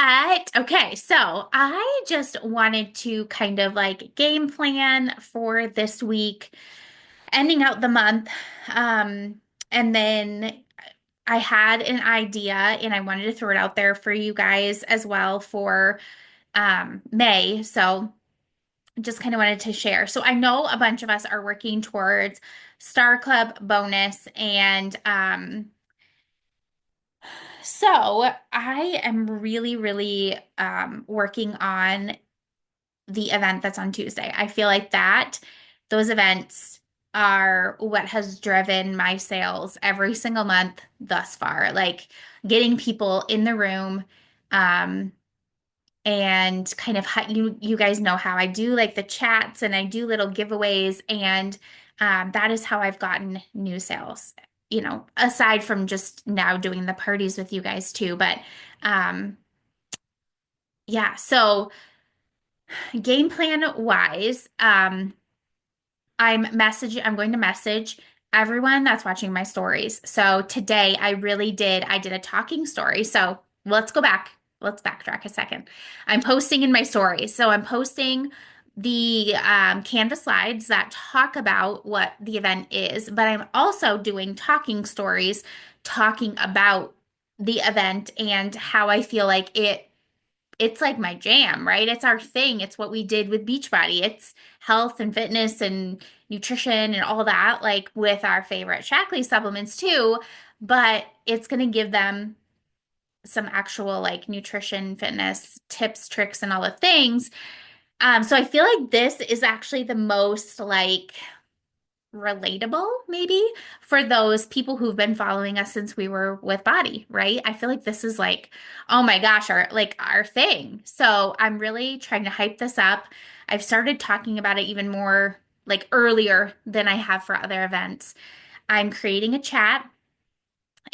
But okay, so I just wanted to kind of like game plan for this week, ending out the month. Um, and then I had an idea and I wanted to throw it out there for you guys as well for May. So just kind of wanted to share. So I know a bunch of us are working towards Star Club bonus and so I am really working on the event that's on Tuesday. I feel like those events are what has driven my sales every single month thus far. Like getting people in the room, um, and kind of how you guys know how I do like the chats and I do little giveaways, and that is how I've gotten new sales. Aside from just now doing the parties with you guys too, but um, yeah. So game plan wise, I'm going to message everyone that's watching my stories. So today I did a talking story. So let's go back. Let's backtrack a second. I'm posting in my stories. So I'm posting the Canvas slides that talk about what the event is, but I'm also doing talking stories talking about the event and how I feel like it's like my jam, right? It's our thing. It's what we did with Beachbody. It's health and fitness and nutrition and all that, like with our favorite Shaklee supplements too. But it's going to give them some actual like nutrition, fitness tips, tricks, and all the things. So I feel like this is actually the most like relatable maybe for those people who've been following us since we were with Body, right? I feel like this is like, oh my gosh, our thing. So I'm really trying to hype this up. I've started talking about it even more like earlier than I have for other events. I'm creating a chat,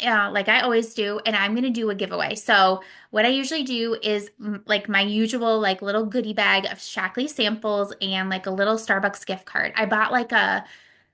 like I always do, and I'm gonna do a giveaway. So what I usually do is like my usual like little goodie bag of Shaklee samples and like a little Starbucks gift card. I bought like a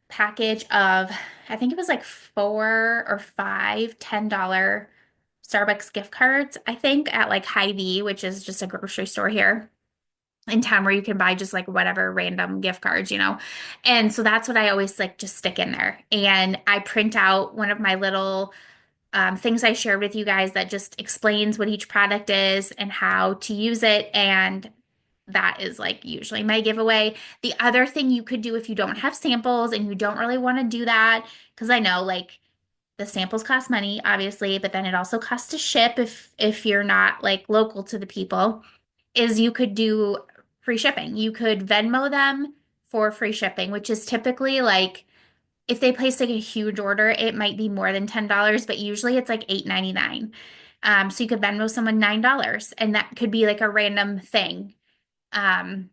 package of, I think it was like four or five $10 Starbucks gift cards, I think, at like Hy-Vee, which is just a grocery store here in town where you can buy just like whatever random gift cards. And so that's what I always like just stick in there. And I print out one of my little things I shared with you guys that just explains what each product is and how to use it. And that is like usually my giveaway. The other thing you could do if you don't have samples and you don't really want to do that, because I know like the samples cost money, obviously, but then it also costs to ship if you're not like local to the people, is you could do free shipping. You could Venmo them for free shipping, which is typically like if they place like a huge order, it might be more than $10, but usually it's like $8.99. So you could Venmo someone $9, and that could be like a random thing. Um,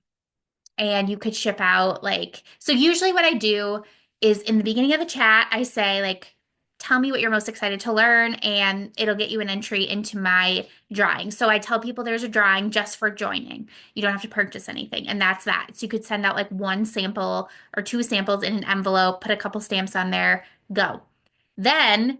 and you could ship out like, so usually what I do is in the beginning of the chat, I say like, tell me what you're most excited to learn, and it'll get you an entry into my drawing. So I tell people there's a drawing just for joining. You don't have to purchase anything, and that's that. So you could send out like one sample or two samples in an envelope, put a couple stamps on there, go. Then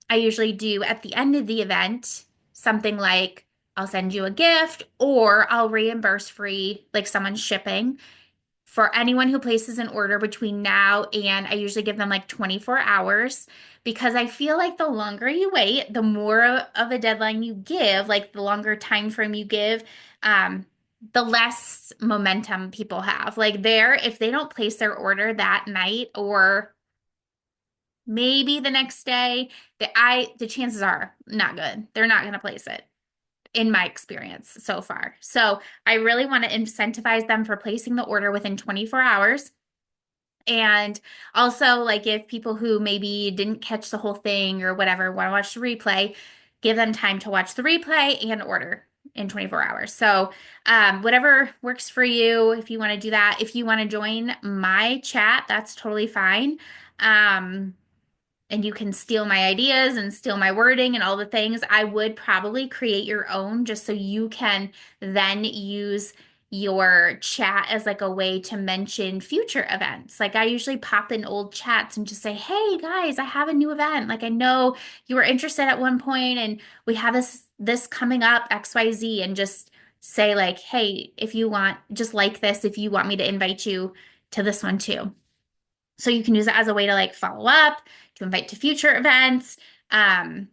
I usually do at the end of the event something like I'll send you a gift or I'll reimburse free like someone's shipping for anyone who places an order between now and I usually give them like 24 hours because I feel like the longer you wait, the more of a deadline you give, like the longer time frame you give, the less momentum people have. Like if they don't place their order that night or maybe the next day, the chances are not good. They're not going to place it in my experience so far. So I really want to incentivize them for placing the order within 24 hours. And also, like, if people who maybe didn't catch the whole thing or whatever want to watch the replay, give them time to watch the replay and order in 24 hours. So, whatever works for you, if you want to do that, if you want to join my chat, that's totally fine. Um, and you can steal my ideas and steal my wording and all the things, I would probably create your own just so you can then use your chat as like a way to mention future events. Like I usually pop in old chats and just say, "Hey guys, I have a new event. Like I know you were interested at one point and we have this coming up XYZ," and just say like, "Hey, if you want, just like this if you want me to invite you to this one too." So you can use it as a way to like follow up, to invite to future events, um,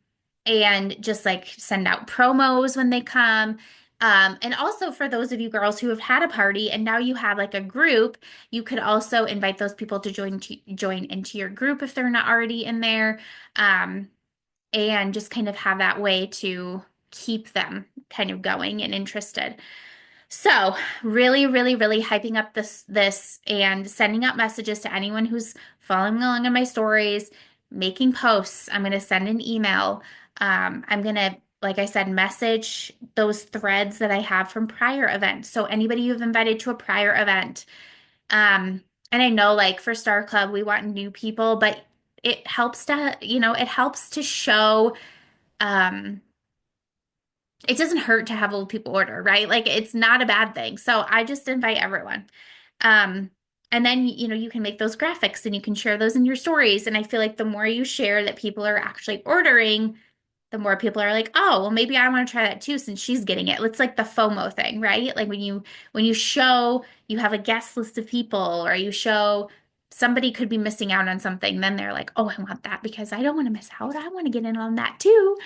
and just like send out promos when they come. And also for those of you girls who have had a party and now you have like a group, you could also invite those people to join into your group if they're not already in there, um, and just kind of have that way to keep them kind of going and interested. So, really, really, really hyping up this and sending out messages to anyone who's following along in my stories, making posts. I'm going to send an email. I'm going to, like I said, message those threads that I have from prior events. So anybody you've invited to a prior event. And I know like for Star Club, we want new people, but it helps to, it helps to show, um, it doesn't hurt to have old people order, right? Like it's not a bad thing. So I just invite everyone. Um, and then, you can make those graphics and you can share those in your stories. And I feel like the more you share that people are actually ordering, the more people are like, oh, well, maybe I want to try that too since she's getting it. It's like the FOMO thing, right? Like when you show you have a guest list of people or you show somebody could be missing out on something, then they're like, oh, I want that because I don't want to miss out. I want to get in on that too.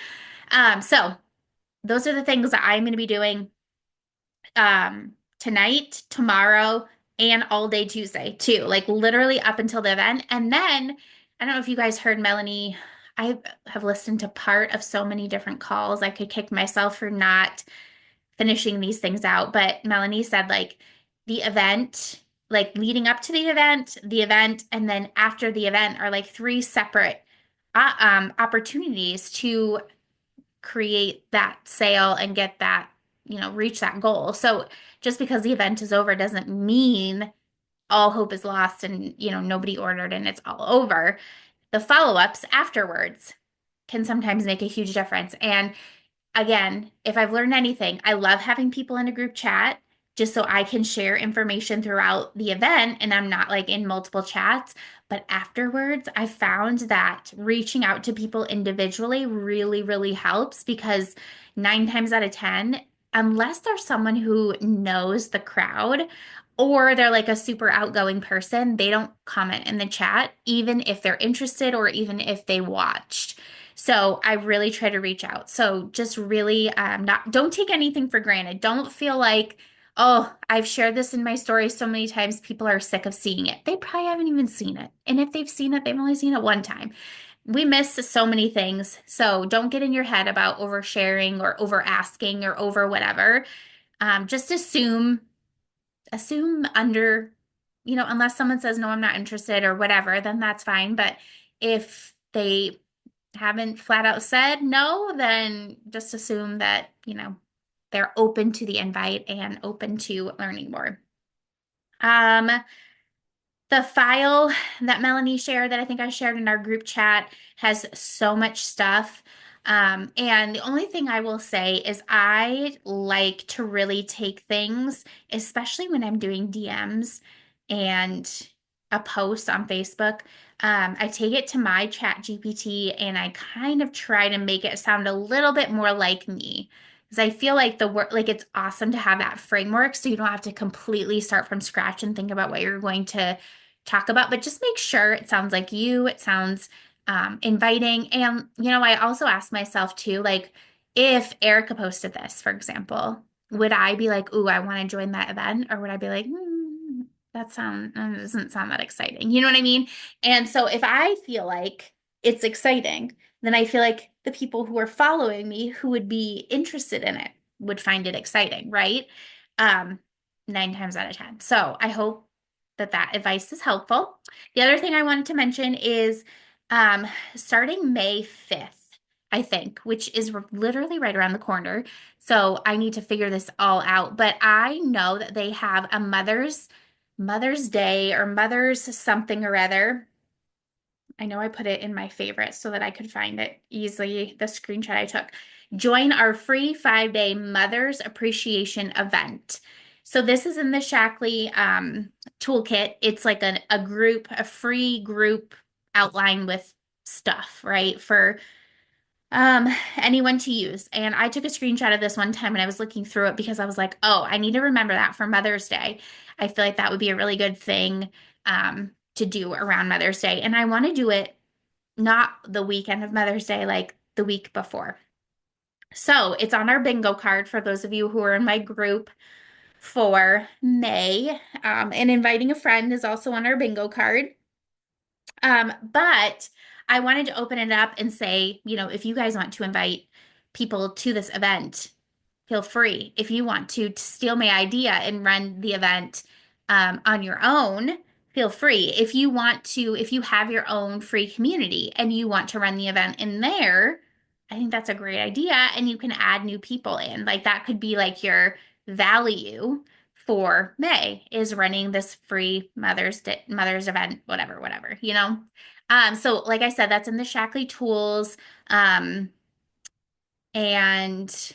So those are the things that I'm going to be doing tonight, tomorrow, and all day Tuesday too. Like literally up until the event. And then I don't know if you guys heard Melanie. I have listened to part of so many different calls. I could kick myself for not finishing these things out. But Melanie said like the event, like leading up to the event, and then after the event are like three separate opportunities to create that sale and get that, reach that goal. So just because the event is over doesn't mean all hope is lost and, nobody ordered and it's all over. The follow-ups afterwards can sometimes make a huge difference. And again, if I've learned anything, I love having people in a group chat just so I can share information throughout the event and I'm not like in multiple chats. But afterwards, I found that reaching out to people individually really, really helps because 9 times out of 10, unless there's someone who knows the crowd or they're like a super outgoing person, they don't comment in the chat, even if they're interested or even if they watched. So I really try to reach out. So just really not don't take anything for granted. Don't feel like, oh, I've shared this in my story so many times, people are sick of seeing it. They probably haven't even seen it. And if they've seen it, they've only seen it one time. We miss so many things. So don't get in your head about oversharing or over asking or over whatever. Just assume under, unless someone says, no, I'm not interested or whatever, then that's fine. But if they haven't flat out said no, then just assume that, they're open to the invite and open to learning more. Um, the file that Melanie shared that I think I shared in our group chat has so much stuff. And the only thing I will say is I like to really take things, especially when I'm doing DMs and a post on Facebook. I take it to my chat GPT and I kind of try to make it sound a little bit more like me. Because I feel like the work, like it's awesome to have that framework so you don't have to completely start from scratch and think about what you're going to talk about, but just make sure it sounds like you, it sounds inviting. And, I also ask myself too, like, if Erica posted this, for example, would I be like, ooh, I want to join that event? Or would I be like, that doesn't sound that exciting. You know what I mean? And so if I feel like it's exciting, then I feel like the people who are following me who would be interested in it would find it exciting, right? Um, 9 times out of 10. So I hope that advice is helpful. The other thing I wanted to mention is um, starting May 5th, I think, which is literally right around the corner. So I need to figure this all out. But I know that they have a Mother's Day or Mother's something or other. I know I put it in my favorites so that I could find it easily, the screenshot I took. Join our free 5-day Mother's Appreciation event. So this is in the Shaklee toolkit. It's like a free group outline with stuff, right? For anyone to use. And I took a screenshot of this one time and I was looking through it because I was like, oh, I need to remember that for Mother's Day. I feel like that would be a really good thing to do around Mother's Day. And I want to do it not the weekend of Mother's Day, like the week before. So it's on our bingo card for those of you who are in my group for May. And inviting a friend is also on our bingo card. But I wanted to open it up and say, if you guys want to invite people to this event, feel free. If you want to steal my idea and run the event on your own, feel free. If you have your own free community and you want to run the event in there, I think that's a great idea. And you can add new people in. Like that could be like your value for May is running this free Mother's event, whatever. So like I said, that's in the Shaklee tools. Um, and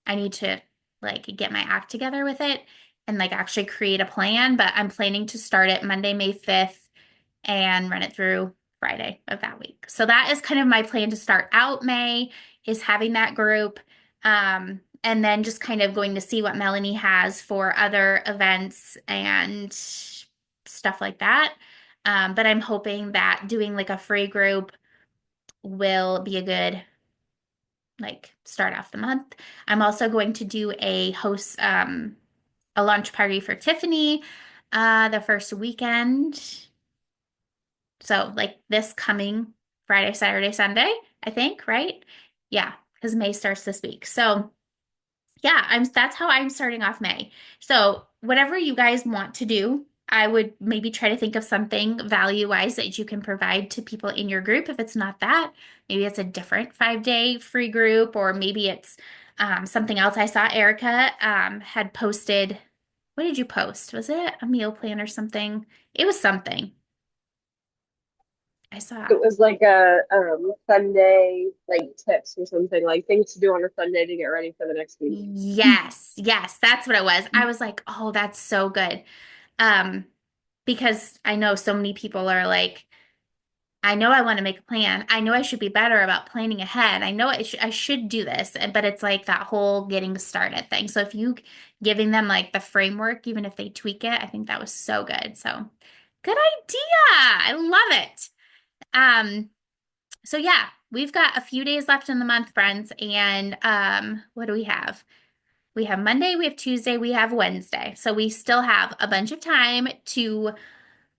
I need to like get my act together with it and like actually create a plan, but I'm planning to start it Monday, May 5th and run it through Friday of that week. So that is kind of my plan to start out May is having that group. And then just kind of going to see what Melanie has for other events and stuff like that. But I'm hoping that doing like a free group will be a good like start off the month. I'm also going to do a launch party for Tiffany the first weekend. So like this coming Friday, Saturday, Sunday, I think, right? Yeah, because May starts this week. So yeah, that's how I'm starting off May. So whatever you guys want to do, I would maybe try to think of something value-wise that you can provide to people in your group. If it's not that, maybe it's a different 5-day free group, or maybe it's something else. I saw Erica had posted, what did you post? Was it a meal plan or something? It was something I saw. It was like a Sunday like tips or something, like things to do on a Sunday to get ready for the next week. Yes, yes, that's what it was. I was like, oh, that's so good. Um, because I know so many people are like, I know I want to make a plan. I know I should be better about planning ahead. I know I should do this, but it's like that whole getting started thing. So if you giving them like the framework, even if they tweak it, I think that was so good. So good idea. I love it. Um, so yeah, we've got a few days left in the month, friends. And what do we have? We have Monday, we have Tuesday, we have Wednesday. So we still have a bunch of time to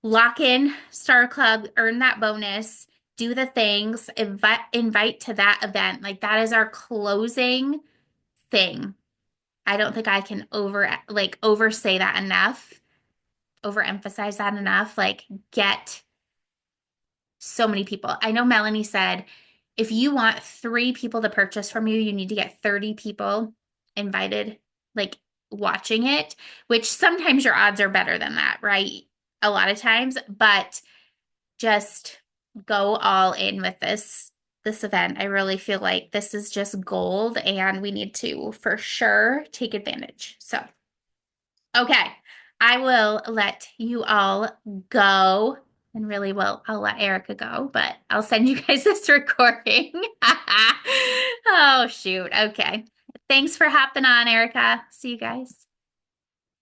lock in Star Club, earn that bonus, do the things, invite to that event. Like that is our closing thing. I don't think I can oversay that enough, overemphasize that enough. Like get so many people. I know Melanie said if you want 3 people to purchase from you, you need to get 30 people invited, like watching it, which sometimes your odds are better than that, right? A lot of times, but just go all in with this event. I really feel like this is just gold and we need to for sure take advantage. So, okay. I will let you all go. And really, well, I'll let Erica go, but I'll send you guys this recording. Oh, shoot. Okay. Thanks for hopping on, Erica. See you guys.